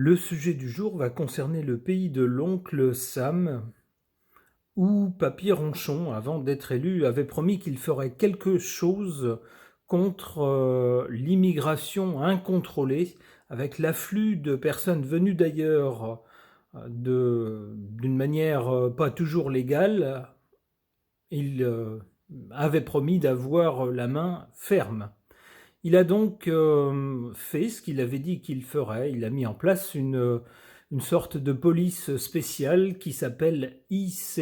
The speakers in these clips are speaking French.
Le sujet du jour va concerner le pays de l'oncle Sam, où Papy Ronchon, avant d'être élu, avait promis qu'il ferait quelque chose contre l'immigration incontrôlée, avec l'afflux de personnes venues d'ailleurs d'une manière pas toujours légale. Il avait promis d'avoir la main ferme. Il a donc fait ce qu'il avait dit qu'il ferait. Il a mis en place une sorte de police spéciale qui s'appelle ICE.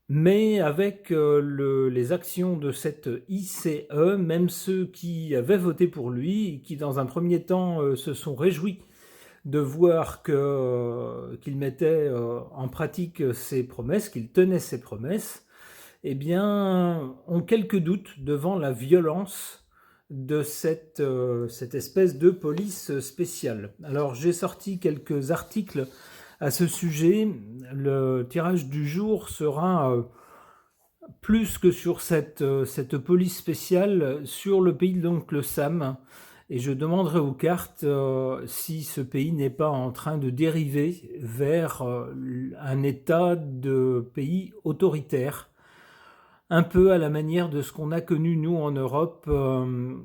Mais avec les actions de cette ICE, même ceux qui avaient voté pour lui, qui dans un premier temps se sont réjouis de voir qu'il mettait en pratique ses promesses, qu'il tenait ses promesses, eh bien, ont quelques doutes devant la violence de cette espèce de police spéciale. Alors, j'ai sorti quelques articles à ce sujet. Le tirage du jour sera plus que sur cette police spéciale, sur le pays de l'oncle Sam. Et je demanderai aux cartes si ce pays n'est pas en train de dériver vers un état de pays autoritaire, un peu à la manière de ce qu'on a connu nous en Europe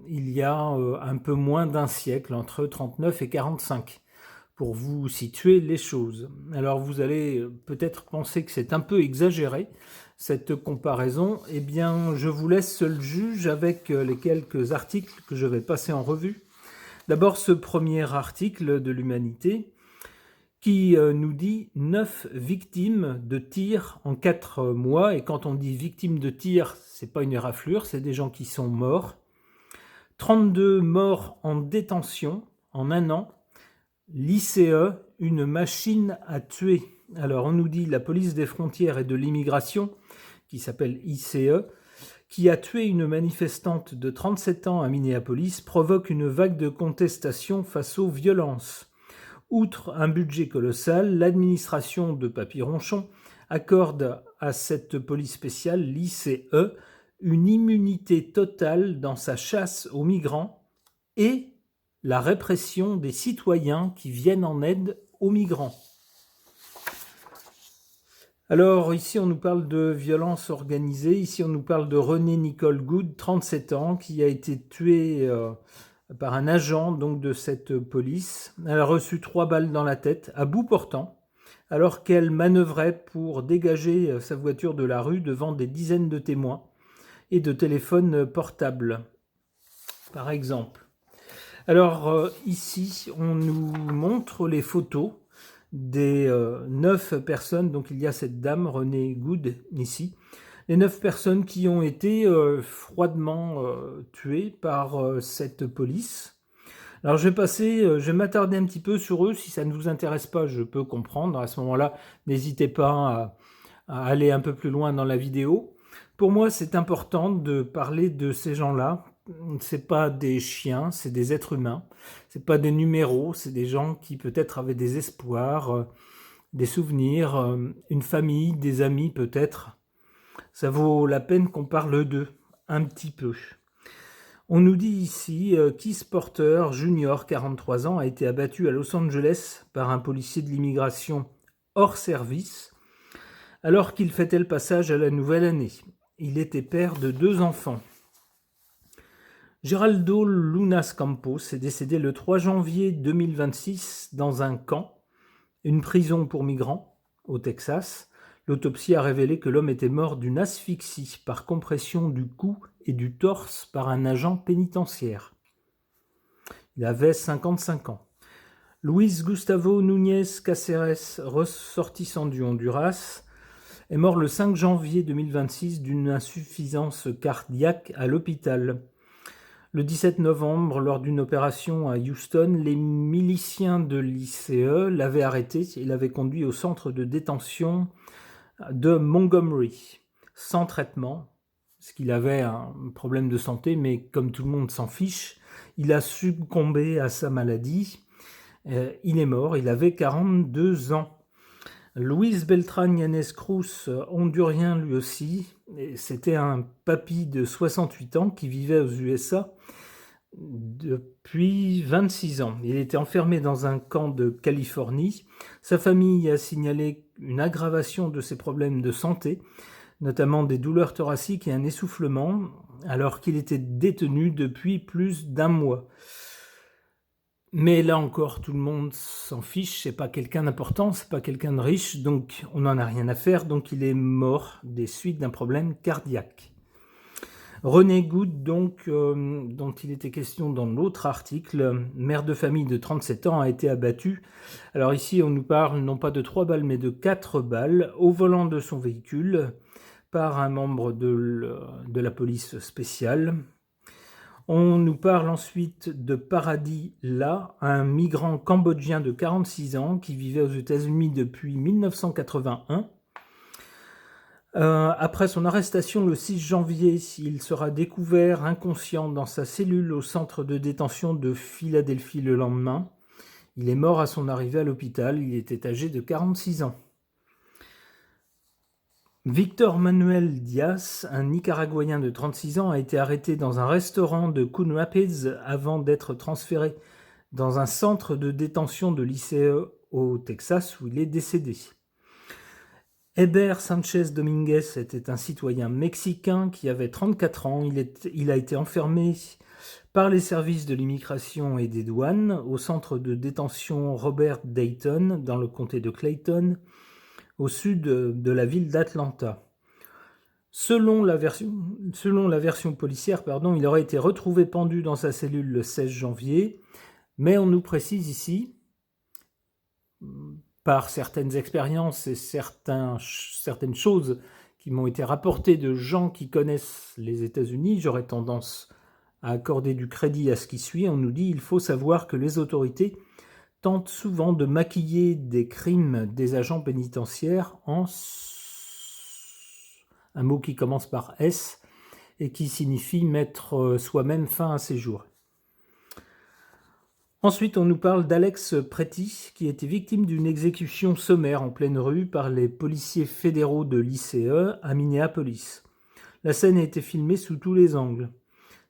il y a un peu moins d'un siècle, entre 39 et 45, pour vous situer les choses. Alors vous allez peut-être penser que c'est un peu exagéré, cette comparaison. Eh bien, je vous laisse seul juge avec les quelques articles que je vais passer en revue. D'abord, ce premier article de l'Humanité qui nous dit 9 victimes de tir en 4 mois. Et quand on dit victimes de tir, c'est pas une éraflure, c'est des gens qui sont morts. 32 morts en détention en un an. L'ICE, une machine à tuer. Alors on nous dit la police des frontières et de l'immigration, qui s'appelle ICE, qui a tué une manifestante de 37 ans à Minneapolis, provoque une vague de contestation face aux violences. Outre un budget colossal, l'administration de Papy Ronchon accorde à cette police spéciale, l'ICE, une immunité totale dans sa chasse aux migrants et la répression des citoyens qui viennent en aide aux migrants. Alors ici on nous parle de violence organisée, ici on nous parle de René Nicole Good, 37 ans, qui a été tué par un agent donc de cette police. Elle a reçu 3 balles dans la tête, à bout portant, alors qu'elle manœuvrait pour dégager sa voiture de la rue devant des dizaines de témoins et de téléphones portables, par exemple. Alors ici, on nous montre les photos des 9 personnes. Donc il y a cette dame, Renée Good, ici. Les 9 personnes qui ont été froidement tuées par cette police. Alors je vais m'attarder un petit peu sur eux. Si ça ne vous intéresse pas, je peux comprendre. À ce moment-là, n'hésitez pas à aller un peu plus loin dans la vidéo. Pour moi, c'est important de parler de ces gens-là. C'est pas des chiens, c'est des êtres humains. C'est pas des numéros, c'est des gens qui peut-être avaient des espoirs, des souvenirs, une famille, des amis peut-être. Ça vaut la peine qu'on parle d'eux un petit peu. On nous dit ici, Keith Porter Jr., 43 ans, a été abattu à Los Angeles par un policier de l'immigration hors service alors qu'il fêtait le passage à la nouvelle année. Il était père de 2 enfants. Geraldo Lunas Campos est décédé le 3 janvier 2026 dans un camp, une prison pour migrants, au Texas. L'autopsie a révélé que l'homme était mort d'une asphyxie par compression du cou et du torse par un agent pénitentiaire. Il avait 55 ans. Luis Gustavo Núñez Cáceres, ressortissant du Honduras, est mort le 5 janvier 2026 d'une insuffisance cardiaque à l'hôpital. Le 17 novembre, lors d'une opération à Houston, les miliciens de l'ICE l'avaient arrêté et l'avaient conduit au centre de détention de Montgomery, sans traitement, parce qu'il avait un problème de santé, mais comme tout le monde s'en fiche, il a succombé à sa maladie. Il est mort, il avait 42 ans. Luis Beltrán Yanes Cruz, hondurien lui aussi, c'était un papy de 68 ans qui vivait aux USA depuis 26 ans. Il était enfermé dans un camp de Californie. Sa famille a signalé une aggravation de ses problèmes de santé, notamment des douleurs thoraciques et un essoufflement, alors qu'il était détenu depuis plus d'1 mois. Mais là encore, tout le monde s'en fiche, c'est pas quelqu'un d'important, c'est pas quelqu'un de riche, donc on n'en a rien à faire, donc il est mort des suites d'un problème cardiaque. René Good, donc, dont il était question dans l'autre article, mère de famille de 37 ans, a été abattu. Alors ici, on nous parle non pas de 3 balles, mais de 4 balles au volant de son véhicule par un membre de la police spéciale. On nous parle ensuite de Paradis La, un migrant cambodgien de 46 ans qui vivait aux États-Unis depuis 1981. Après son arrestation le 6 janvier, il sera découvert inconscient dans sa cellule au centre de détention de Philadelphie le lendemain. Il est mort à son arrivée à l'hôpital, il était âgé de 46 ans. Victor Manuel Diaz, un Nicaraguayen de 36 ans, a été arrêté dans un restaurant de Coon Rapids avant d'être transféré dans un centre de détention de l'ICE au Texas où il est décédé. Heber Sanchez Dominguez était un citoyen mexicain qui avait 34 ans. Il a été enfermé par les services de l'immigration et des douanes au centre de détention Robert Dayton dans le comté de Clayton, au sud de la ville d'Atlanta. Selon la version policière, il aurait été retrouvé pendu dans sa cellule le 16 janvier, mais on nous précise ici, par certaines expériences et certaines choses qui m'ont été rapportées de gens qui connaissent les États-Unis, j'aurais tendance à accorder du crédit à ce qui suit. On nous dit qu'il faut savoir que les autorités tentent souvent de maquiller des crimes des agents pénitentiaires en un mot qui commence par S et qui signifie mettre soi-même fin à ses jours. Ensuite, on nous parle d'Alex Pretty, qui était victime d'une exécution sommaire en pleine rue par les policiers fédéraux de l'ICE à Minneapolis. La scène a été filmée sous tous les angles.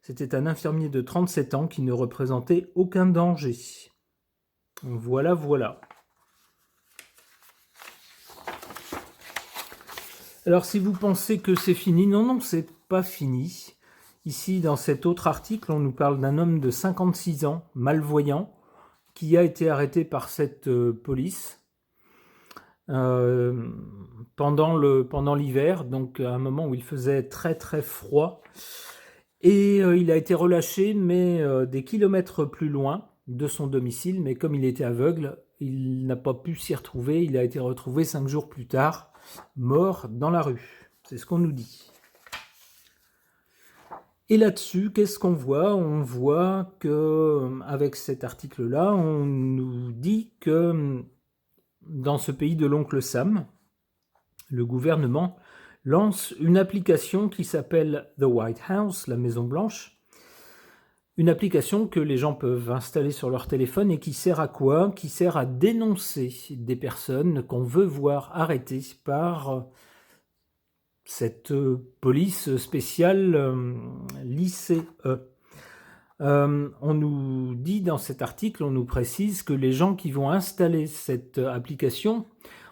C'était un infirmier de 37 ans qui ne représentait aucun danger. Voilà. Alors, si vous pensez que c'est fini, non, c'est pas fini. Ici, dans cet autre article, on nous parle d'un homme de 56 ans, malvoyant, qui a été arrêté par cette police pendant l'hiver, donc à un moment où il faisait très très froid. Et il a été relâché, mais des kilomètres plus loin de son domicile, mais comme il était aveugle, il n'a pas pu s'y retrouver. Il a été retrouvé 5 jours plus tard, mort dans la rue. C'est ce qu'on nous dit. Et là-dessus, qu'est-ce qu'on voit ? On voit que, avec cet article-là, on nous dit que dans ce pays de l'oncle Sam, le gouvernement lance une application qui s'appelle The White House, la Maison Blanche. Une application que les gens peuvent installer sur leur téléphone et qui sert à quoi ? Qui sert à dénoncer des personnes qu'on veut voir arrêtées par cette police spéciale l'ICE. On nous dit dans cet article, on nous précise que les gens qui vont installer cette application,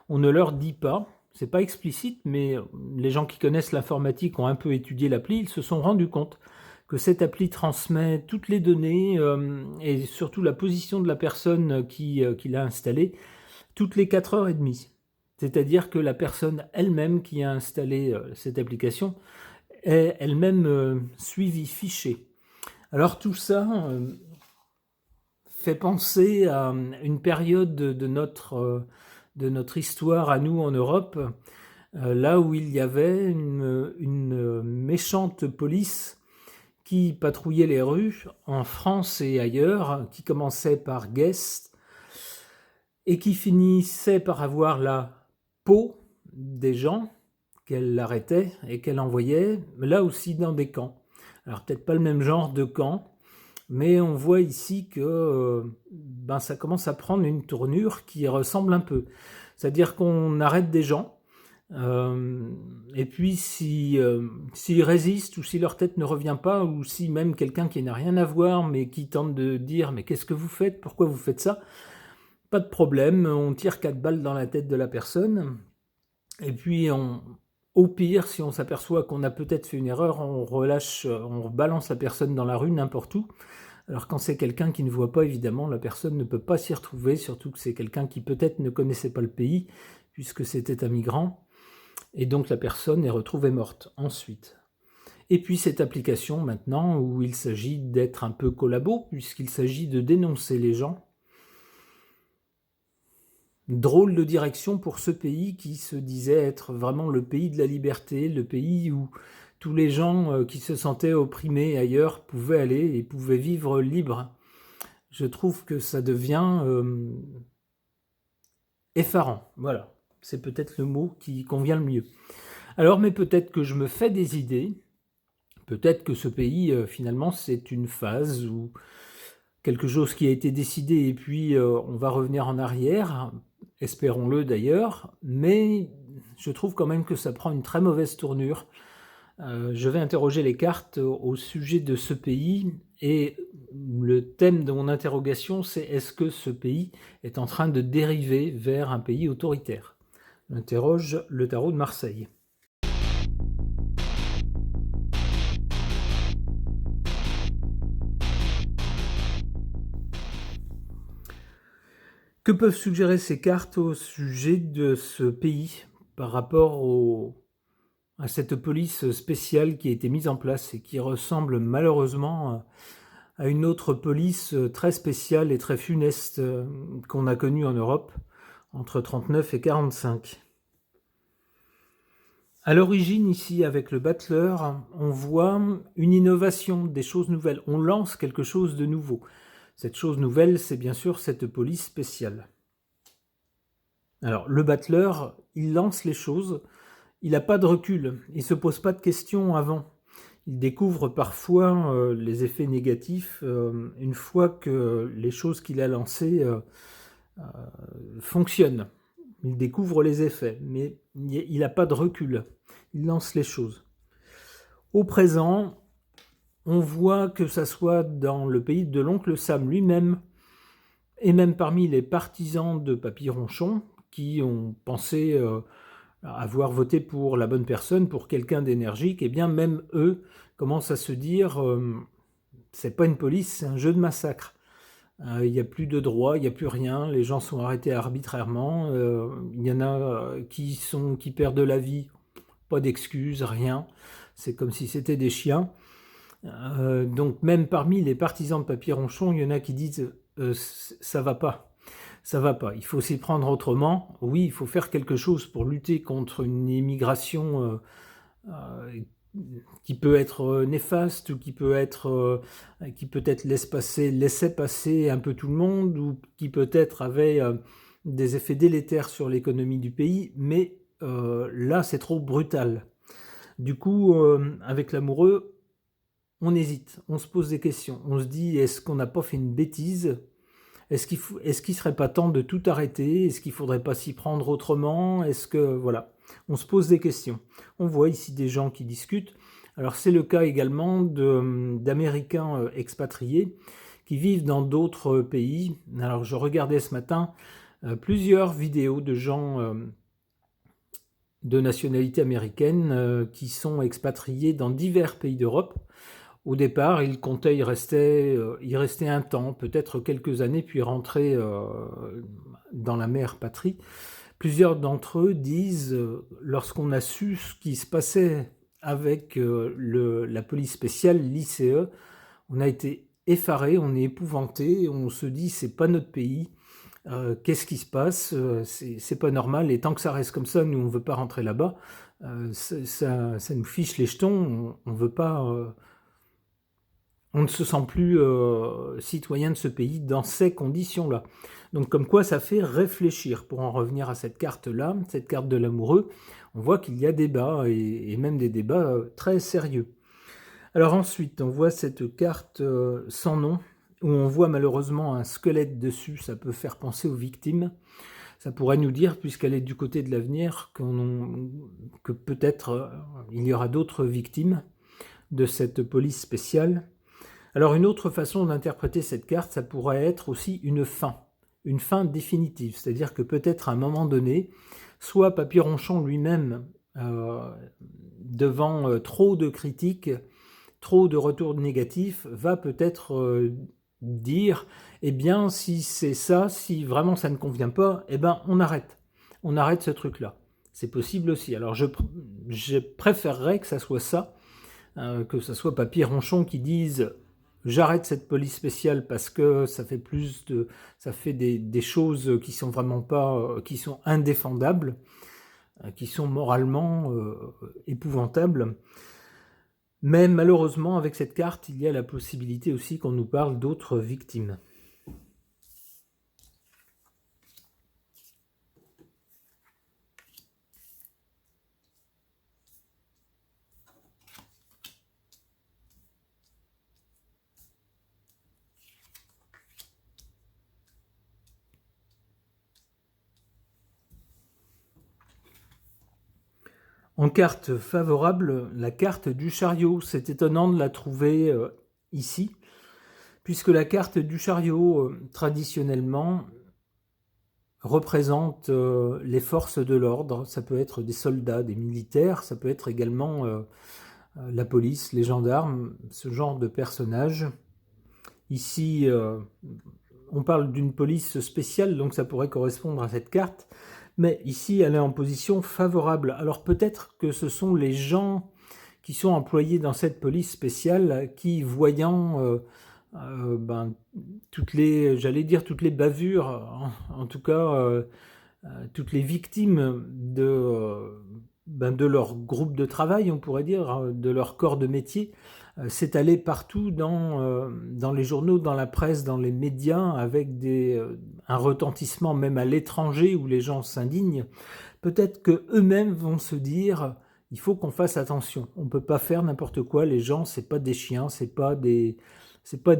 on ne leur dit pas, c'est pas explicite, mais les gens qui connaissent l'informatique ont un peu étudié l'appli, ils se sont rendus compte que cette appli transmet toutes les données et surtout la position de la personne qui l'a installée toutes les 4h30. C'est-à-dire que la personne elle-même qui a installé cette application est elle-même suivie, fichée. Alors tout ça fait penser à une période de notre histoire à nous en Europe, là où il y avait une méchante police qui patrouillait les rues en France et ailleurs, qui commençait par Guest et qui finissait par avoir la peau des gens qu'elle arrêtait et qu'elle envoyait là aussi dans des camps. Alors peut-être pas le même genre de camp, mais on voit ici que ça commence à prendre une tournure qui ressemble un peu. C'est-à-dire qu'on arrête des gens Et puis s'ils résistent ou si leur tête ne revient pas ou si même quelqu'un qui n'a rien à voir mais qui tente de dire mais qu'est-ce que vous faites? Pourquoi vous faites ça? Pas de problème, on tire 4 balles dans la tête de la personne et puis au pire, si on s'aperçoit qu'on a peut-être fait une erreur, on balance la personne dans la rue n'importe où. Alors quand c'est quelqu'un qui ne voit pas, évidemment, la personne ne peut pas s'y retrouver, surtout que c'est quelqu'un qui peut-être ne connaissait pas le pays, puisque c'était un migrant. Et donc la personne est retrouvée morte ensuite. Et puis cette application maintenant où il s'agit d'être un peu collabo, puisqu'il s'agit de dénoncer les gens. Drôle de direction pour ce pays qui se disait être vraiment le pays de la liberté, le pays où tous les gens qui se sentaient opprimés ailleurs pouvaient aller et pouvaient vivre libres. Je trouve que ça devient effarant, voilà. C'est peut-être le mot qui convient le mieux. Alors, mais peut-être que je me fais des idées, peut-être que ce pays, finalement, c'est une phase ou quelque chose qui a été décidé et puis on va revenir en arrière, espérons-le d'ailleurs, mais je trouve quand même que ça prend une très mauvaise tournure. Je vais interroger les cartes au sujet de ce pays et le thème de mon interrogation, c'est est-ce que ce pays est en train de dériver vers un pays autoritaire? J'interroge le tarot de Marseille. Que peuvent suggérer ces cartes au sujet de ce pays par rapport à cette police spéciale qui a été mise en place et qui ressemble malheureusement à une autre police très spéciale et très funeste qu'on a connue en Europe entre 39 et 45. À l'origine, ici, avec le battleur, on voit une innovation, des choses nouvelles. On lance quelque chose de nouveau. Cette chose nouvelle, c'est bien sûr cette police spéciale. Alors, le battleur, il lance les choses, il n'a pas de recul, il ne se pose pas de questions avant. Il découvre parfois les effets négatifs une fois que les choses qu'il a lancées fonctionnent. Il découvre les effets, mais il n'a pas de recul. Il lance les choses. Au présent, on voit que ça soit dans le pays de l'oncle Sam lui-même, et même parmi les partisans de Papy Ronchon, qui ont pensé avoir voté pour la bonne personne, pour quelqu'un d'énergique, et bien même eux commencent à se dire c'est pas une police, c'est un jeu de massacre. Il n'y a plus de droit, il n'y a plus rien, les gens sont arrêtés arbitrairement, il y en a qui perdent la vie, pas d'excuses, rien, c'est comme si c'était des chiens. Donc même parmi les partisans de Papy Ronchon, il y en a qui disent ça va pas, il faut s'y prendre autrement. Oui, il faut faire quelque chose pour lutter contre une immigration qui peut être néfaste ou qui peut-être laissait passer un peu tout le monde ou qui peut-être avait des effets délétères sur l'économie du pays, mais là c'est trop brutal. Du coup, avec l'amoureux, on hésite, on se pose des questions, on se dit est-ce qu'on n'a pas fait une bêtise? Est-ce qu'il serait pas temps de tout arrêter? Est-ce qu'il faudrait pas s'y prendre autrement? Est-ce que voilà, on se pose des questions. On voit ici des gens qui discutent. Alors c'est le cas également d'Américains expatriés qui vivent dans d'autres pays. Alors je regardais ce matin plusieurs vidéos de gens de nationalité américaine qui sont expatriés dans divers pays d'Europe. Au départ, ils comptaient y rester un temps, peut-être quelques années, puis rentrer dans la mère patrie. Plusieurs d'entre eux disent, lorsqu'on a su ce qui se passait avec la police spéciale, l'ICE, on a été effarés, on est épouvantés, on se dit c'est pas notre pays, qu'est-ce qui se passe, c'est pas normal, et tant que ça reste comme ça, nous on veut pas rentrer là-bas, ça nous fiche les jetons, on veut pas... on ne se sent plus citoyen de ce pays dans ces conditions-là. Donc comme quoi ça fait réfléchir. Pour en revenir à cette carte-là, cette carte de l'amoureux, on voit qu'il y a débat, et même des débats très sérieux. Alors ensuite, on voit cette carte sans nom, où on voit malheureusement un squelette dessus, ça peut faire penser aux victimes. Ça pourrait nous dire, puisqu'elle est du côté de l'avenir, que peut-être il y aura d'autres victimes de cette police spéciale. Alors une autre façon d'interpréter cette carte, ça pourrait être aussi une fin définitive, c'est-à-dire que peut-être à un moment donné, soit Papy Ronchon lui-même, devant trop de critiques, trop de retours négatifs, va peut-être dire, eh bien si c'est ça, si vraiment ça ne convient pas, eh ben on arrête ce truc-là. C'est possible aussi. Alors je préférerais que ça soit ça, que ça soit Papy Ronchon qui dise j'arrête cette police spéciale parce que ça fait des choses qui sont vraiment pas, qui sont indéfendables, qui sont moralement épouvantables. Mais malheureusement, avec cette carte, il y a la possibilité aussi qu'on nous parle d'autres victimes. En carte favorable, la carte du chariot. C'est étonnant de la trouver ici, puisque la carte du chariot, traditionnellement, représente les forces de l'ordre. Ça peut être des soldats, des militaires, ça peut être également la police, les gendarmes, ce genre de personnages. Ici, on parle d'une police spéciale, donc ça pourrait correspondre à cette carte. Mais ici, elle est en position favorable. Alors peut-être que ce sont les gens qui sont employés dans cette police spéciale qui, voyant toutes les bavures, en tout cas toutes les victimes de leur groupe de travail, on pourrait dire, de leur corps de métier, s'étaler partout dans les journaux, dans la presse, dans les médias, avec un retentissement même à l'étranger où les gens s'indignent. Peut-être qu'eux-mêmes vont se dire il faut qu'on fasse attention. On ne peut pas faire n'importe quoi. Les gens, c'est pas des chiens, c'est pas des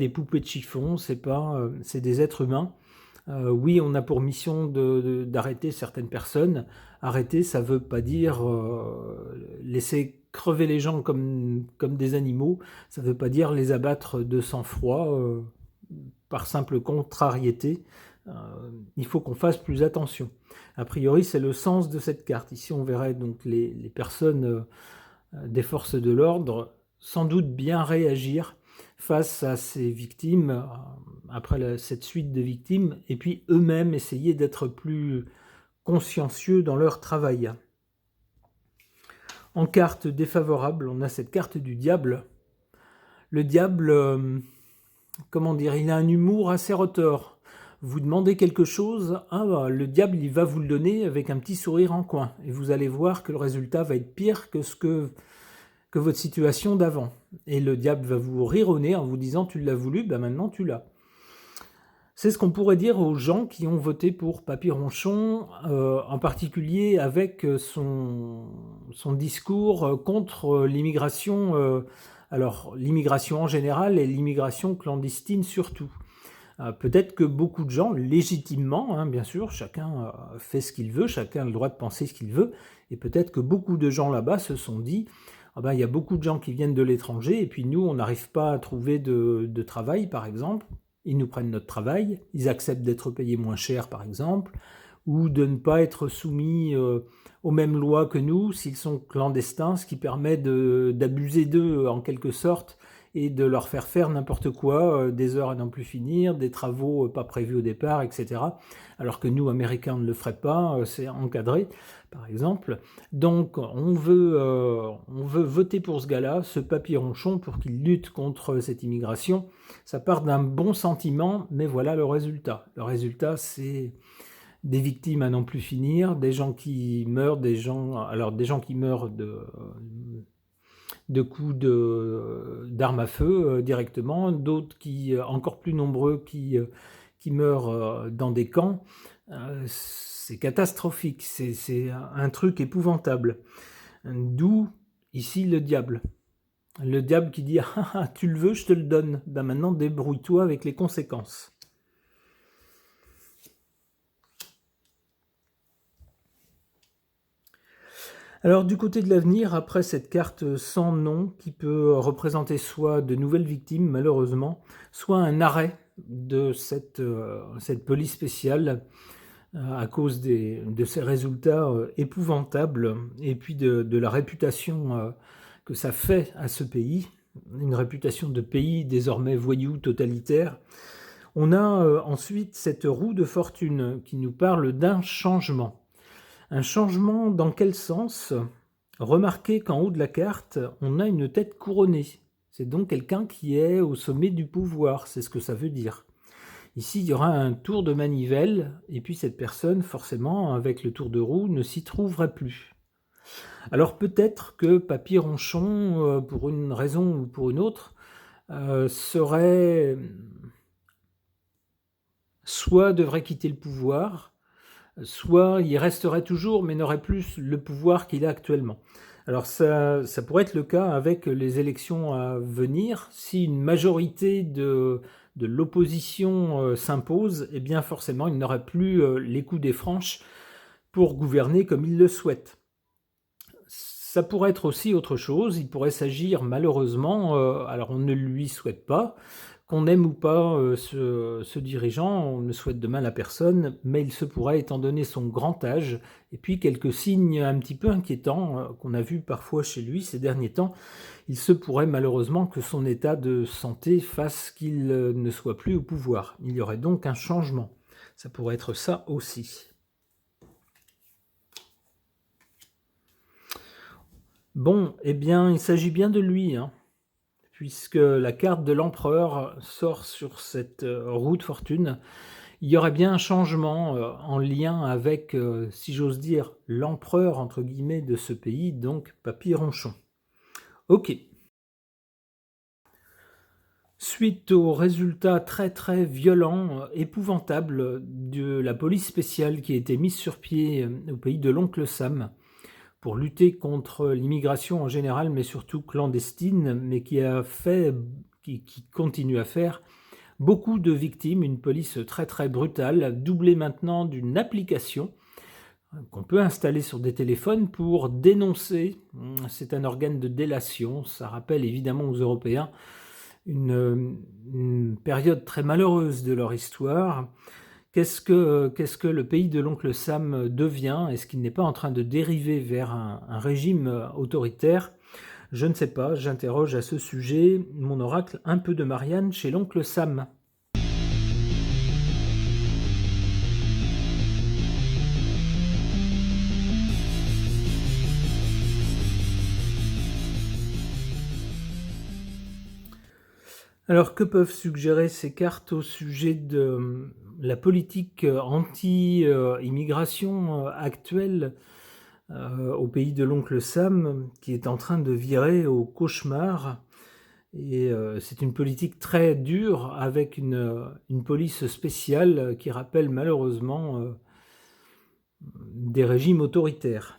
poupées de chiffon, c'est des êtres humains. Oui, on a pour mission d'arrêter certaines personnes. Arrêter, ça ne veut pas dire laisser crever les gens comme des animaux. Ça ne veut pas dire les abattre de sang-froid par simple contrariété. Il faut qu'on fasse plus attention. A priori, c'est le sens de cette carte. Ici, on verrait donc les personnes des forces de l'ordre sans doute bien réagir face à ces victimes, après cette suite de victimes, et puis eux-mêmes essayer d'être plus consciencieux dans leur travail. En carte défavorable, on a cette carte du diable. Le diable, comment dire, il a un humour assez retors. Vous demandez quelque chose, le diable il va vous le donner avec un petit sourire en coin, et vous allez voir que le résultat va être pire que votre situation d'avant. Et le diable va vous rire au nez en vous disant tu l'as voulu, maintenant tu l'as. C'est ce qu'on pourrait dire aux gens qui ont voté pour Papy Ronchon, en particulier avec son discours contre l'immigration, alors l'immigration en général et l'immigration clandestine surtout. Peut-être que beaucoup de gens, légitimement, bien sûr, chacun fait ce qu'il veut, chacun a le droit de penser ce qu'il veut, et peut-être que beaucoup de gens là-bas se sont dit il y a beaucoup de gens qui viennent de l'étranger, et puis nous, on n'arrive pas à trouver de travail, par exemple. Ils nous prennent notre travail, ils acceptent d'être payés moins cher, par exemple, ou de ne pas être soumis aux mêmes lois que nous s'ils sont clandestins, ce qui permet d'abuser d'eux en quelque sorte et de leur faire n'importe quoi, des heures à n'en plus finir, des travaux pas prévus au départ, etc. Alors que nous, Américains, on ne le ferait pas, c'est encadré, par exemple. Donc, on veut voter pour ce gars-là, ce Papy Ronchon, pour qu'il lutte contre cette immigration. Ça part d'un bon sentiment, mais voilà le résultat. Le résultat, c'est des victimes à n'en plus finir, des gens qui meurent, des gens qui meurent de coups d'armes à feu directement, d'autres qui, encore plus nombreux, qui meurent dans des camps. C'est catastrophique, c'est un truc épouvantable. D'où, ici, le diable. Le diable qui dit « Ah, tu le veux, je te le donne. Maintenant, débrouille-toi avec les conséquences. » Alors du côté de l'avenir, après cette carte sans nom qui peut représenter soit de nouvelles victimes malheureusement, soit un arrêt de cette police spéciale à cause de ces résultats épouvantables et puis de la réputation que ça fait à ce pays, une réputation de pays désormais voyou totalitaire. On a ensuite cette roue de fortune qui nous parle d'un changement. Un changement dans quel sens? Remarquez qu'en haut de la carte, on a une tête couronnée. C'est donc quelqu'un qui est au sommet du pouvoir, c'est ce que ça veut dire. Ici, il y aura un tour de manivelle, et puis cette personne, forcément, avec le tour de roue, ne s'y trouverait plus. Alors peut-être que Papy Ronchon, pour une raison ou pour une autre, soit devrait quitter le pouvoir, soit il resterait toujours, mais n'aurait plus le pouvoir qu'il a actuellement. Alors ça pourrait être le cas avec les élections à venir. Si une majorité de l'opposition s'impose, eh bien forcément, il n'aurait plus les coups des franches pour gouverner comme il le souhaite. Ça pourrait être aussi autre chose. Il pourrait s'agir malheureusement, alors on ne lui souhaite pas, qu'on aime ou pas ce dirigeant, on ne souhaite de mal à personne, mais il se pourrait, étant donné son grand âge, et puis quelques signes un petit peu inquiétants qu'on a vus parfois chez lui ces derniers temps, il se pourrait malheureusement que son état de santé fasse qu'il ne soit plus au pouvoir. Il y aurait donc un changement. Ça pourrait être ça aussi. Bon, eh bien, il s'agit bien de lui, hein, puisque la carte de l'empereur sort sur cette roue de fortune. Il y aurait bien un changement en lien avec, si j'ose dire, l'empereur, entre guillemets, de ce pays, donc Papy Ronchon. Ok. Suite aux résultats très très violents, épouvantables de la police spéciale qui a été mise sur pied au pays de l'oncle Sam, pour lutter contre l'immigration en général, mais surtout clandestine, mais qui continue à faire beaucoup de victimes, une police très très brutale, doublée maintenant d'une application qu'on peut installer sur des téléphones pour dénoncer. C'est un organe de délation, ça rappelle évidemment aux Européens une période très malheureuse de leur histoire. Qu'est-ce que le pays de l'oncle Sam devient? Est-ce qu'il n'est pas en train de dériver vers un régime autoritaire? Je ne sais pas, j'interroge à ce sujet mon oracle un peu de Marianne chez l'oncle Sam. Alors que peuvent suggérer ces cartes au sujet de la politique anti-immigration actuelle au pays de l'oncle Sam, qui est en train de virer au cauchemar? Et c'est une politique très dure avec une police spéciale qui rappelle malheureusement des régimes autoritaires.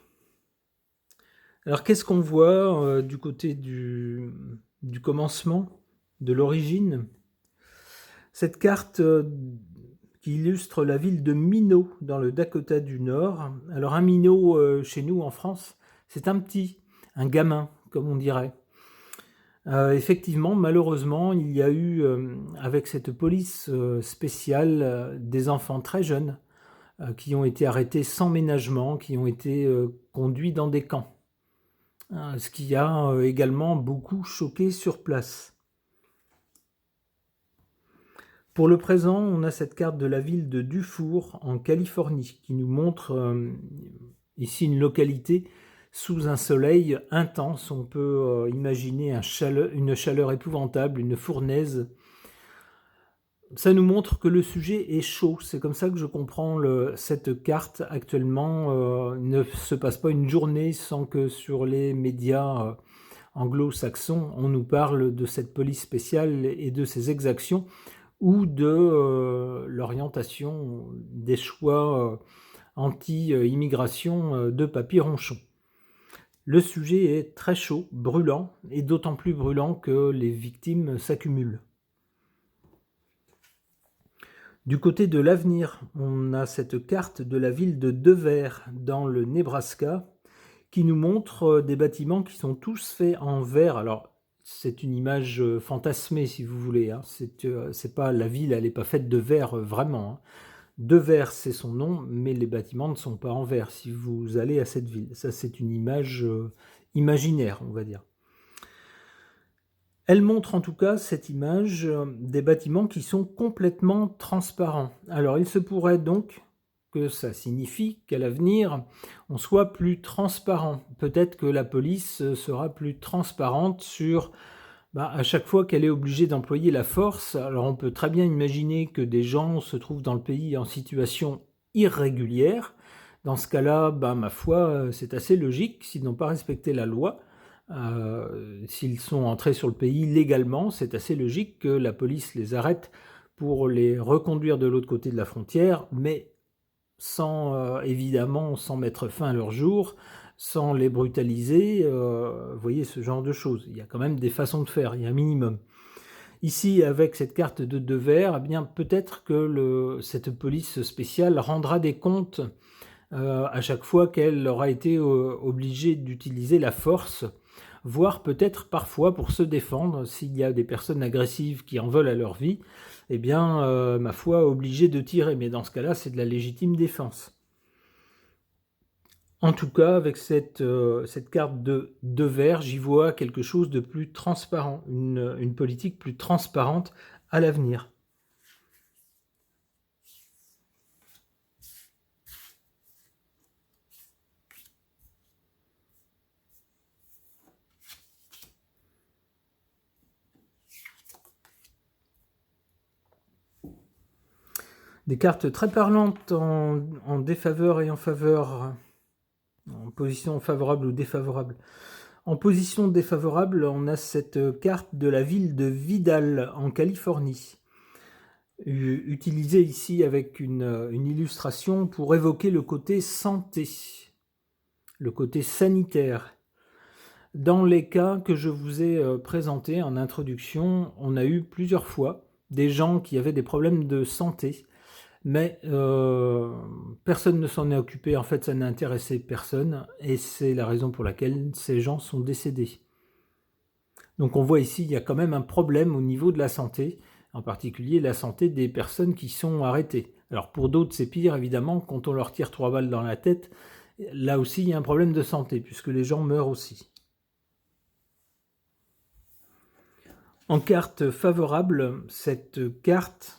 Alors qu'est-ce qu'on voit du côté du commencement, de l'origine? Cette carte qui illustre la ville de Minot dans le Dakota du Nord. Alors un minot chez nous en France, c'est un gamin comme on dirait. Effectivement, malheureusement, il y a eu avec cette police spéciale des enfants très jeunes qui ont été arrêtés sans ménagement, qui ont été conduits dans des camps. Ce qui a également beaucoup choqué sur place. Pour le présent, on a cette carte de la ville de Dufour, en Californie, qui nous montre ici une localité sous un soleil intense. On peut imaginer une chaleur épouvantable, une fournaise. Ça nous montre que le sujet est chaud. C'est comme ça que je comprends cette carte actuellement. Il ne se passe pas une journée sans que sur les médias anglo-saxons, on nous parle de cette police spéciale et de ses exactions, ou de l'orientation des choix anti-immigration de Papy Ronchon. Le sujet est très chaud, brûlant, et d'autant plus brûlant que les victimes s'accumulent. Du côté de l'avenir, on a cette carte de la ville de Devers, dans le Nebraska, qui nous montre des bâtiments qui sont tous faits en verre. Alors, c'est une image fantasmée, si vous voulez, hein. C'est pas, la ville, elle n'est pas faite de verre vraiment, hein. De verre, c'est son nom, mais les bâtiments ne sont pas en verre si vous allez à cette ville. Ça, c'est une image imaginaire, on va dire. Elle montre en tout cas, cette image, des bâtiments qui sont complètement transparents. Alors, il se pourrait donc que ça signifie qu'à l'avenir, on soit plus transparent. Peut-être que la police sera plus transparente sur, à chaque fois qu'elle est obligée d'employer la force. Alors on peut très bien imaginer que des gens se trouvent dans le pays en situation irrégulière. Dans ce cas-là, ma foi, c'est assez logique. S'ils n'ont pas respecté la loi, s'ils sont entrés sur le pays légalement, c'est assez logique que la police les arrête pour les reconduire de l'autre côté de la frontière, mais évidemment, sans mettre fin à leur jour, sans les brutaliser, vous voyez, ce genre de choses. Il y a quand même des façons de faire, il y a un minimum. Ici, avec cette carte de Devers, eh bien, peut-être que cette police spéciale rendra des comptes à chaque fois qu'elle aura été obligée d'utiliser la force, voire peut-être parfois pour se défendre, s'il y a des personnes agressives qui en veulent à leur vie, eh bien, ma foi, obligée de tirer. Mais dans ce cas-là, c'est de la légitime défense. En tout cas, avec cette carte de Devers, j'y vois quelque chose de plus transparent, une politique plus transparente à l'avenir. Des cartes très parlantes en défaveur et en faveur, en position favorable ou défavorable. En position défavorable, on a cette carte de la ville de Vidal, en Californie, utilisée ici avec une illustration pour évoquer le côté santé, le côté sanitaire. Dans les cas que je vous ai présentés en introduction, on a eu plusieurs fois des gens qui avaient des problèmes de santé, mais personne ne s'en est occupé. En fait, ça n'a intéressé personne, et c'est la raison pour laquelle ces gens sont décédés. Donc on voit ici, il y a quand même un problème au niveau de la santé, en particulier la santé des personnes qui sont arrêtées. Alors pour d'autres, c'est pire, évidemment, quand on leur tire 3 balles dans la tête, là aussi, il y a un problème de santé, puisque les gens meurent aussi. En carte favorable, cette carte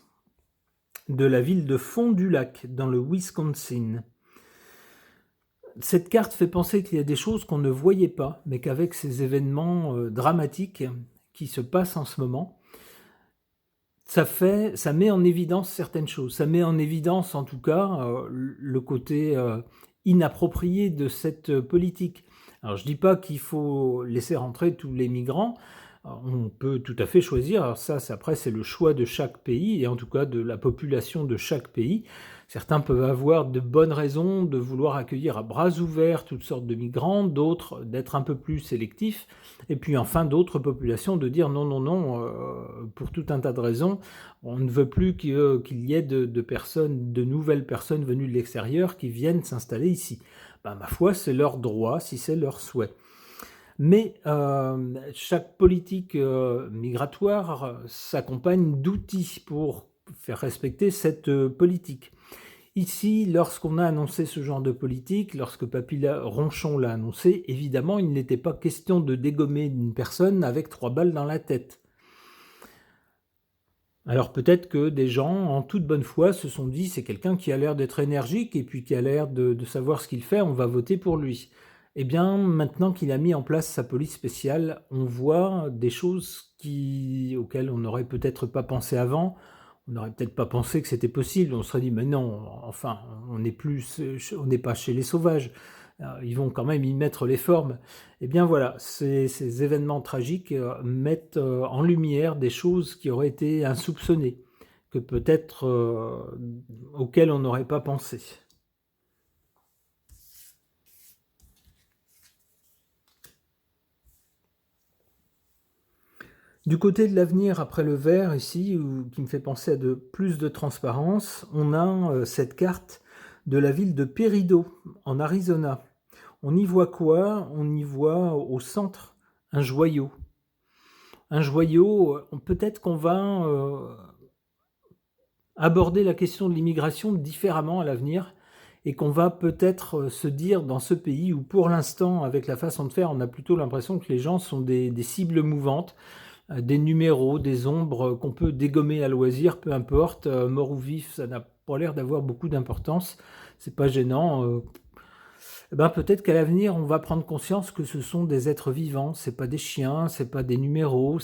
de la ville de Fond du Lac, dans le Wisconsin. Cette carte fait penser qu'il y a des choses qu'on ne voyait pas, mais qu'avec ces événements dramatiques qui se passent en ce moment, ça met en évidence certaines choses. Ça met en évidence, en tout cas, le côté inapproprié de cette politique. Alors, je ne dis pas qu'il faut laisser rentrer tous les migrants. On peut tout à fait choisir. Alors ça, après, c'est le choix de chaque pays, et en tout cas de la population de chaque pays. Certains peuvent avoir de bonnes raisons de vouloir accueillir à bras ouverts toutes sortes de migrants, d'autres d'être un peu plus sélectifs, et puis enfin d'autres populations de dire non, non, non, pour tout un tas de raisons, on ne veut plus qu'il y ait de nouvelles personnes venues de l'extérieur qui viennent s'installer ici. Ma foi, c'est leur droit, si c'est leur souhait. Mais chaque politique migratoire s'accompagne d'outils pour faire respecter cette politique. Ici, lorsqu'on a annoncé ce genre de politique, lorsque Papy Ronchon l'a annoncé, évidemment, il n'était pas question de dégommer une personne avec 3 balles dans la tête. Alors peut-être que des gens, en toute bonne foi, se sont dit, c'est quelqu'un qui a l'air d'être énergique et puis qui a l'air de savoir ce qu'il fait, on va voter pour lui. Eh bien, maintenant qu'il a mis en place sa police spéciale, on voit des choses auxquelles on n'aurait peut-être pas pensé avant. On n'aurait peut-être pas pensé que c'était possible. On se serait dit, mais non, enfin, on n'est pas chez les sauvages. Ils vont quand même y mettre les formes. Eh bien voilà, ces événements tragiques mettent en lumière des choses qui auraient été insoupçonnées, que peut-être auxquelles on n'aurait pas pensé. Du côté de l'avenir, après le vert ici, qui me fait penser à plus de transparence, on a cette carte de la ville de Peridot, en Arizona. On y voit quoi? On y voit au centre un joyau. Un joyau, peut-être qu'on va aborder la question de l'immigration différemment à l'avenir et qu'on va peut-être se dire dans ce pays où pour l'instant, avec la façon de faire, on a plutôt l'impression que les gens sont des cibles mouvantes, des numéros, des ombres qu'on peut dégommer à loisir, peu importe, mort ou vif, ça n'a pas l'air d'avoir beaucoup d'importance, c'est pas gênant. Eh ben, peut-être qu'à l'avenir, on va prendre conscience que ce sont des êtres vivants, c'est pas des chiens, c'est pas des numéros,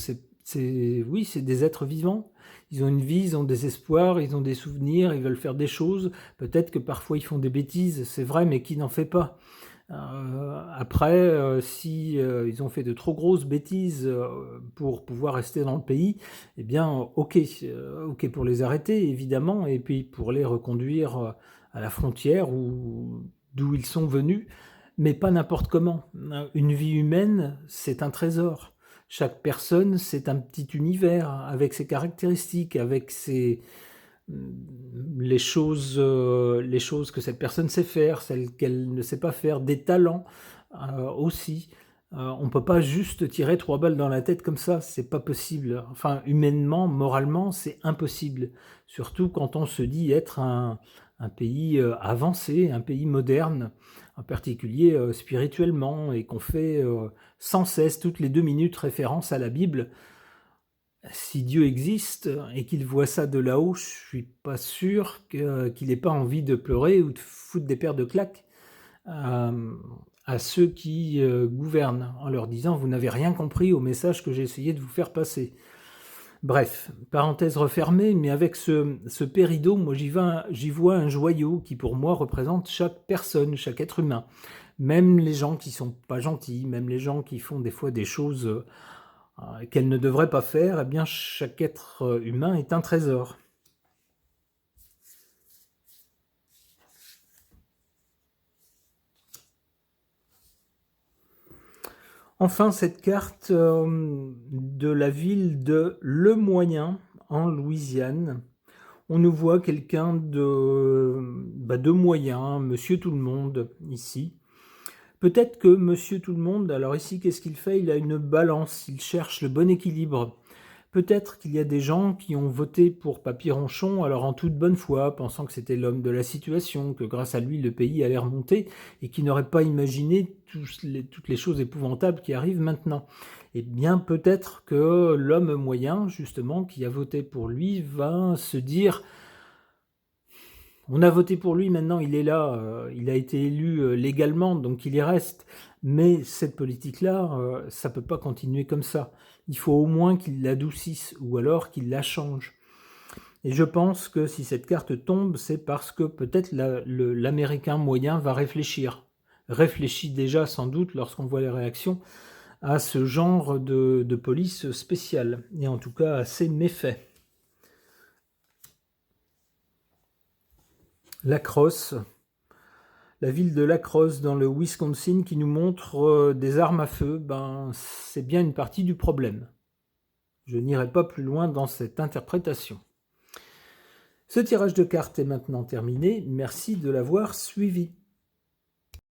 oui, c'est des êtres vivants. Ils ont une vie, ils ont des espoirs, ils ont des souvenirs, ils veulent faire des choses. Peut-être que parfois ils font des bêtises, c'est vrai, mais qui n'en fait pas? Après, si ils ont fait de trop grosses bêtises pour pouvoir rester dans le pays, eh bien, ok pour les arrêter, évidemment, et puis pour les reconduire à la frontière ou d'où ils sont venus, mais pas n'importe comment. Une vie humaine, c'est un trésor. Chaque personne, c'est un petit univers avec ses caractéristiques, avec les choses que cette personne sait faire, celles qu'elle ne sait pas faire, des talents aussi. On peut pas juste tirer 3 balles dans la tête comme ça, c'est pas possible. Enfin, humainement, moralement, c'est impossible. Surtout quand on se dit être un pays avancé, un pays moderne, en particulier spirituellement, et qu'on fait sans cesse, toutes les 2 minutes, référence à la Bible. Si Dieu existe et qu'il voit ça de là-haut, je suis pas sûr qu'il ait pas envie de pleurer ou de foutre des paires de claques à ceux qui gouvernent, en leur disant « Vous n'avez rien compris au message que j'ai essayé de vous faire passer ». Bref, parenthèse refermée, mais avec ce péridot, moi j'y vois un joyau qui pour moi représente chaque personne, chaque être humain. Même les gens qui sont pas gentils, même les gens qui font des fois des choses qu'elle ne devrait pas faire, eh bien chaque être humain est un trésor. Enfin, cette carte de la ville de Le Moyen, en Louisiane, on nous voit quelqu'un de moyen, monsieur tout le monde, ici. Peut-être que monsieur tout le monde, alors ici, qu'est-ce qu'il fait? Il a une balance, il cherche le bon équilibre. Peut-être qu'il y a des gens qui ont voté pour Papy-Ronchon, alors en toute bonne foi, pensant que c'était l'homme de la situation, que grâce à lui le pays allait remonter, et qui n'auraient pas imaginé toutes les choses épouvantables qui arrivent maintenant. Eh bien, peut-être que l'homme moyen, justement, qui a voté pour lui, va se dire on a voté pour lui, maintenant il est là, il a été élu légalement, donc il y reste. Mais cette politique-là, ça peut pas continuer comme ça. Il faut au moins qu'il l'adoucisse, ou alors qu'il la change. Et je pense que si cette carte tombe, c'est parce que peut-être l'Américain moyen va réfléchir. Réfléchit déjà sans doute, lorsqu'on voit les réactions, à ce genre de police spéciale, et en tout cas à ses méfaits. La Crosse, la ville de La Crosse dans le Wisconsin qui nous montre des armes à feu, ben, c'est bien une partie du problème. Je n'irai pas plus loin dans cette interprétation. Ce tirage de cartes est maintenant terminé. Merci de l'avoir suivi.